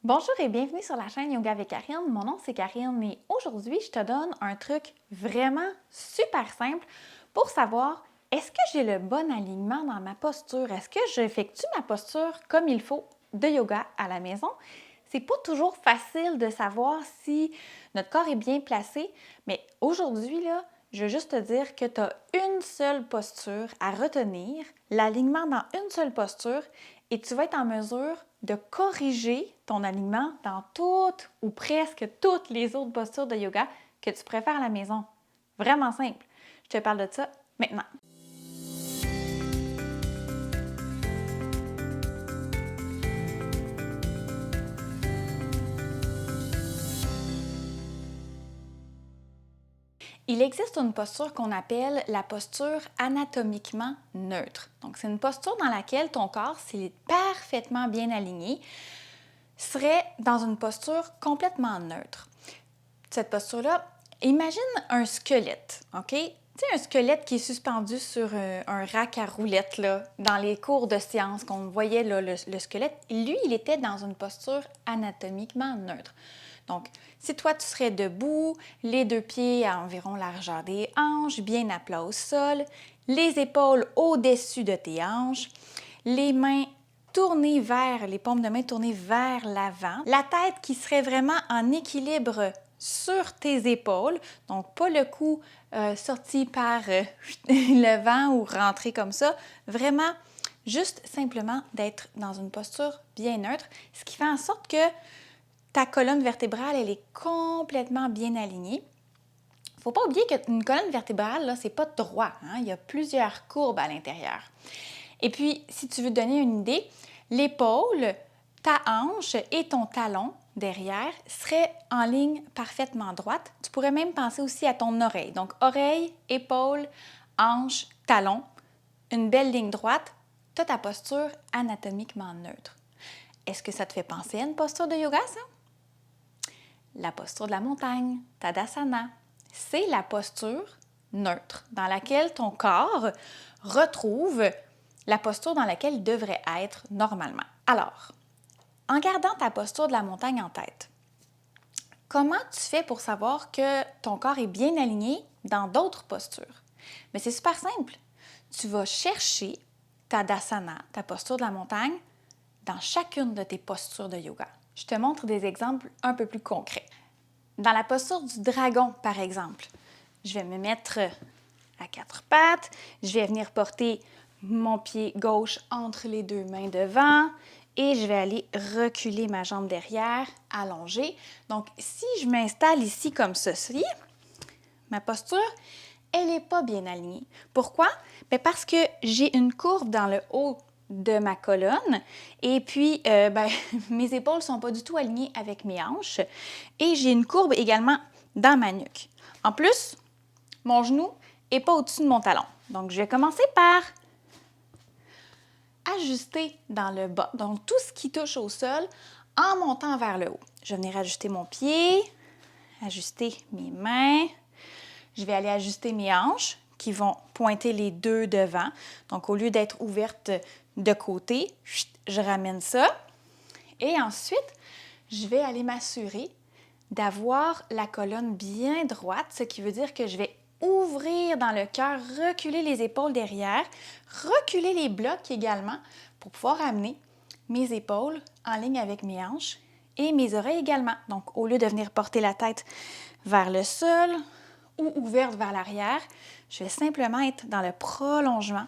Bonjour et bienvenue sur la chaîne Yoga avec Karine. Mon nom c'est Karine et aujourd'hui je te donne un truc vraiment super simple pour savoir est-ce que j'ai le bon alignement dans ma posture? Est-ce que j'effectue ma posture comme il faut de yoga à la maison? C'est pas toujours facile de savoir si notre corps est bien placé, mais aujourd'hui là, je veux juste te dire que tu as une seule posture à retenir, l'alignement dans une seule posture, et tu vas être en mesure de corriger ton alignement dans toutes ou presque toutes les autres postures de yoga que tu préfères à la maison. Vraiment simple. Je te parle de ça maintenant. Il existe une posture qu'on appelle la posture anatomiquement neutre. Donc, c'est une posture dans laquelle ton corps, s'il est parfaitement bien aligné, serait dans une posture complètement neutre. Cette posture-là, imagine un squelette, OK? Tu sais, un squelette qui est suspendu sur un rack à roulettes, là, dans les cours de sciences qu'on voyait, là, le squelette. Lui, il était dans une posture anatomiquement neutre. Donc, si toi, tu serais debout, les deux pieds à environ largeur des hanches, bien à plat au sol, les épaules au-dessus de tes hanches, les mains tournées vers, les paumes de main tournées vers l'avant, la tête qui serait vraiment en équilibre sur tes épaules, donc pas le cou sorti par le vent ou rentré comme ça, vraiment juste simplement d'être dans une posture bien neutre, ce qui fait en sorte que ta colonne vertébrale, elle est complètement bien alignée. Il ne faut pas oublier qu'une colonne vertébrale, là, c'est pas droit, hein? Il y a plusieurs courbes à l'intérieur. Et puis, si tu veux donner une idée, l'épaule, ta hanche et ton talon derrière seraient en ligne parfaitement droite. Tu pourrais même penser aussi à ton oreille. Donc, oreille, épaule, hanche, talon, une belle ligne droite. Tu as ta posture anatomiquement neutre. Est-ce que ça te fait penser à une posture de yoga, ça? La posture de la montagne, Tadasana, c'est la posture neutre dans laquelle ton corps retrouve la posture dans laquelle il devrait être normalement. Alors, en gardant ta posture de la montagne en tête, comment tu fais pour savoir que ton corps est bien aligné dans d'autres postures? Mais c'est super simple. Tu vas chercher Tadasana, ta posture de la montagne, dans chacune de tes postures de yoga. Je te montre des exemples un peu plus concrets. Dans la posture du dragon, par exemple, je vais me mettre à quatre pattes, je vais venir porter mon pied gauche entre les deux mains devant et je vais aller reculer ma jambe derrière, allonger. Donc, si je m'installe ici comme ceci, ma posture, elle n'est pas bien alignée. Pourquoi? Bien parce que j'ai une courbe dans le haut de ma colonne et puis mes épaules ne sont pas du tout alignées avec mes hanches et j'ai une courbe également dans ma nuque. En plus, mon genou n'est pas au-dessus de mon talon. Donc, je vais commencer par ajuster dans le bas, donc tout ce qui touche au sol en montant vers le haut. Je vais venir ajuster mon pied, ajuster mes mains. Je vais aller ajuster mes hanches qui vont pointer les deux devant. Donc, au lieu d'être ouvertes de côté, je ramène ça. Et ensuite, je vais aller m'assurer d'avoir la colonne bien droite, ce qui veut dire que je vais ouvrir dans le cœur, reculer les épaules derrière, reculer les blocs également pour pouvoir amener mes épaules en ligne avec mes hanches et mes oreilles également. Donc, au lieu de venir porter la tête vers le sol ou ouverte vers l'arrière, je vais simplement être dans le prolongement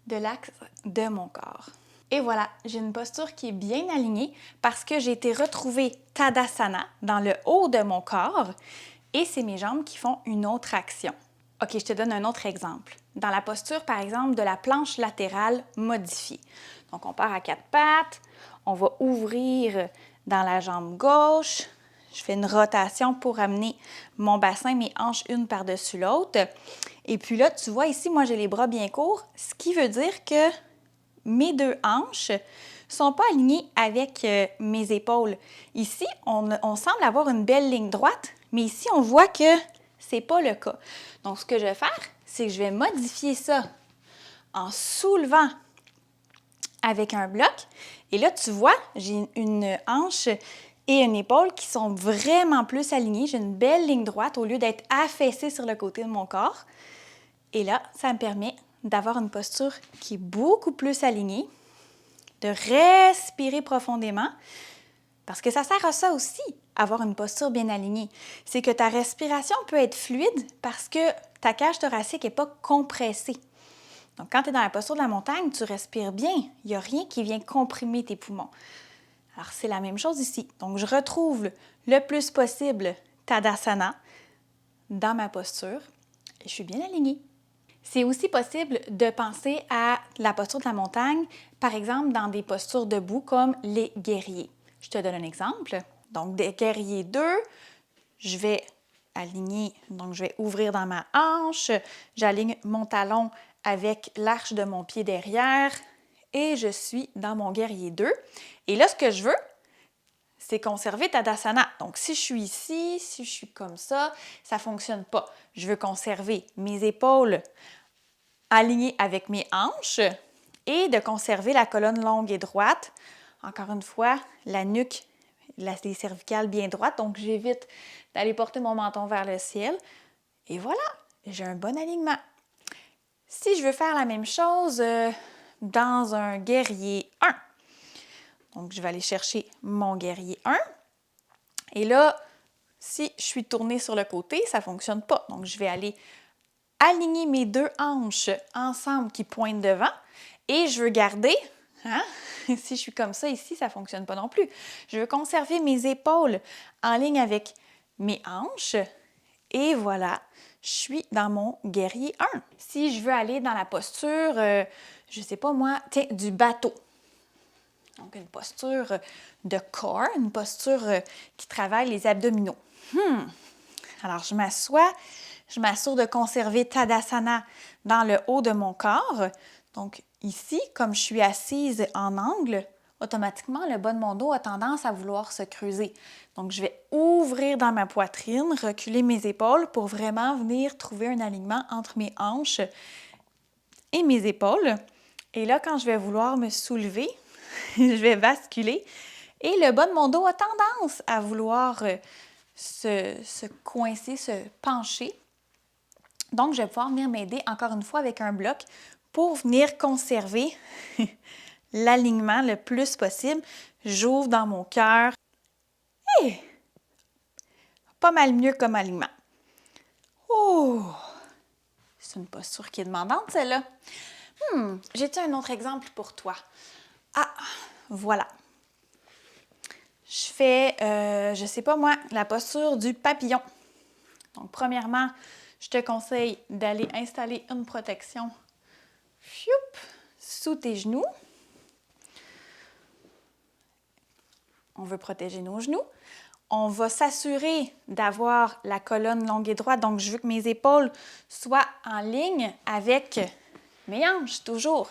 de l'axe de mon corps. Et voilà, j'ai une posture qui est bien alignée parce que j'ai été retrouver Tadasana dans le haut de mon corps et c'est mes jambes qui font une autre action. OK, je te donne un autre exemple. Dans la posture, par exemple, de la planche latérale modifiée. Donc, on part à quatre pattes, on va ouvrir dans la jambe gauche, je fais une rotation pour amener mon bassin, mes hanches une par-dessus l'autre. Et puis là, tu vois ici, moi, j'ai les bras bien courts, ce qui veut dire que mes deux hanches ne sont pas alignées avec mes épaules. Ici, on semble avoir une belle ligne droite, mais ici, on voit que ce n'est pas le cas. Donc, ce que je vais faire, c'est que je vais modifier ça en soulevant avec un bloc. Et là, tu vois, j'ai une hanche et une épaule qui sont vraiment plus alignées. J'ai une belle ligne droite au lieu d'être affaissée sur le côté de mon corps. Et là, ça me permet d'avoir une posture qui est beaucoup plus alignée, de respirer profondément, parce que ça sert à ça aussi, avoir une posture bien alignée. C'est que ta respiration peut être fluide parce que ta cage thoracique n'est pas compressée. Donc, quand tu es dans la posture de la montagne, tu respires bien. Il n'y a rien qui vient comprimer tes poumons. Alors, c'est la même chose ici. Donc, je retrouve le plus possible Tadasana dans ma posture et je suis bien alignée. C'est aussi possible de penser à la posture de la montagne, par exemple dans des postures debout comme les guerriers. Je te donne un exemple. Donc, des guerriers 2, je vais aligner, donc je vais ouvrir dans ma hanche, j'aligne mon talon avec l'arche de mon pied derrière et je suis dans mon guerrier 2. Et là, ce que je veux, c'est conserver Tadasana. Donc, si je suis ici, si je suis comme ça ne fonctionne pas. Je veux conserver mes épaules alignées avec mes hanches et de conserver la colonne longue et droite. Encore une fois, la nuque, les cervicales bien droites, donc j'évite d'aller porter mon menton vers le ciel. Et voilà, j'ai un bon alignement. Si je veux faire la même chose dans un guerrier 1, donc je vais aller chercher mon guerrier 1. Et là, si je suis tournée sur le côté, ça ne fonctionne pas. Donc, je vais aller aligner mes deux hanches ensemble qui pointent devant et je veux garder, si je suis comme ça ici, ça ne fonctionne pas non plus. Je veux conserver mes épaules en ligne avec mes hanches et voilà, je suis dans mon guerrier 1. Si je veux aller dans la posture, je ne sais pas moi, du bateau. Donc, une posture de corps, une posture qui travaille les abdominaux. Alors, je m'assure de conserver Tadasana dans le haut de mon corps. Donc, ici, comme je suis assise en angle, automatiquement, le bas de mon dos a tendance à vouloir se creuser. Donc, je vais ouvrir dans ma poitrine, reculer mes épaules pour vraiment venir trouver un alignement entre mes hanches et mes épaules. Et là, quand je vais vouloir me soulever, je vais basculer et le bas de mon dos a tendance à vouloir se coincer, se pencher. Donc, je vais pouvoir venir m'aider encore une fois avec un bloc pour venir conserver l'alignement le plus possible. J'ouvre dans mon cœur. Hey! Pas mal mieux comme alignement. Oh! C'est une posture qui est demandante, celle-là. J'ai-tu un autre exemple pour toi? Ah, voilà. Je fais, je sais pas moi, la posture du papillon. Donc, premièrement, je te conseille d'aller installer une protection sous tes genoux. On veut protéger nos genoux. On va s'assurer d'avoir la colonne longue et droite. Donc, je veux que mes épaules soient en ligne avec mes hanches, toujours.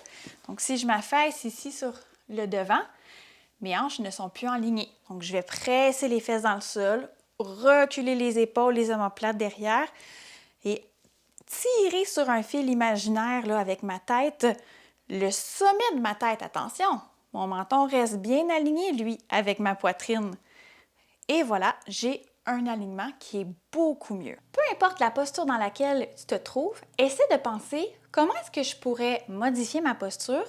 Donc, si je m'affaisse ici sur le devant, mes hanches ne sont plus alignées. Donc, je vais presser les fesses dans le sol, reculer les épaules, les omoplates derrière et tirer sur un fil imaginaire là, avec ma tête, le sommet de ma tête. Attention, mon menton reste bien aligné, lui, avec ma poitrine. Et voilà, j'ai un alignement qui est beaucoup mieux. Peu importe la posture dans laquelle tu te trouves, essaie de penser comment est-ce que je pourrais modifier ma posture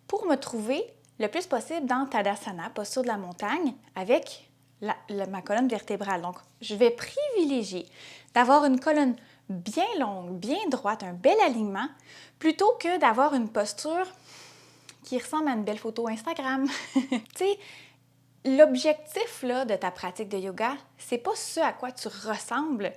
pour me trouver le plus possible dans Tadasana, posture de la montagne, avec ma colonne vertébrale. Donc, je vais privilégier d'avoir une colonne bien longue, bien droite, un bel alignement, plutôt que d'avoir une posture qui ressemble à une belle photo Instagram. Tu sais, l'objectif là, de ta pratique de yoga, c'est pas ce à quoi tu ressembles,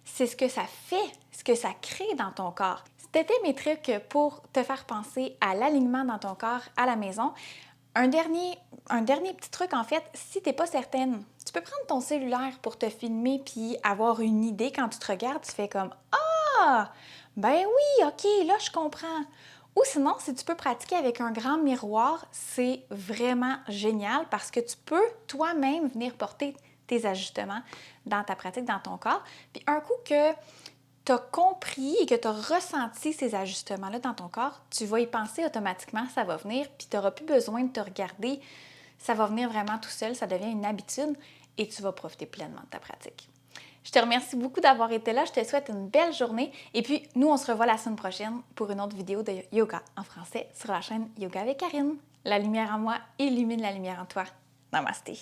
c'est ce que ça fait, ce que ça crée dans ton corps. C'était mes trucs pour te faire penser à l'alignement dans ton corps à la maison. Un dernier petit truc, en fait, si tu n'es pas certaine, tu peux prendre ton cellulaire pour te filmer puis avoir une idée quand tu te regardes, tu fais comme « Ah! Ben oui, OK, là, je comprends. » Ou sinon, si tu peux pratiquer avec un grand miroir, c'est vraiment génial parce que tu peux toi-même venir porter tes ajustements dans ta pratique, dans ton corps. Puis un coup que tu as compris et que tu as ressenti ces ajustements-là dans ton corps, tu vas y penser automatiquement, ça va venir, puis tu n'auras plus besoin de te regarder. Ça va venir vraiment tout seul, ça devient une habitude et tu vas profiter pleinement de ta pratique. Je te remercie beaucoup d'avoir été là, je te souhaite une belle journée et puis nous, on se revoit la semaine prochaine pour une autre vidéo de yoga en français sur la chaîne Yoga avec Karine. La lumière en moi illumine la lumière en toi. Namasté!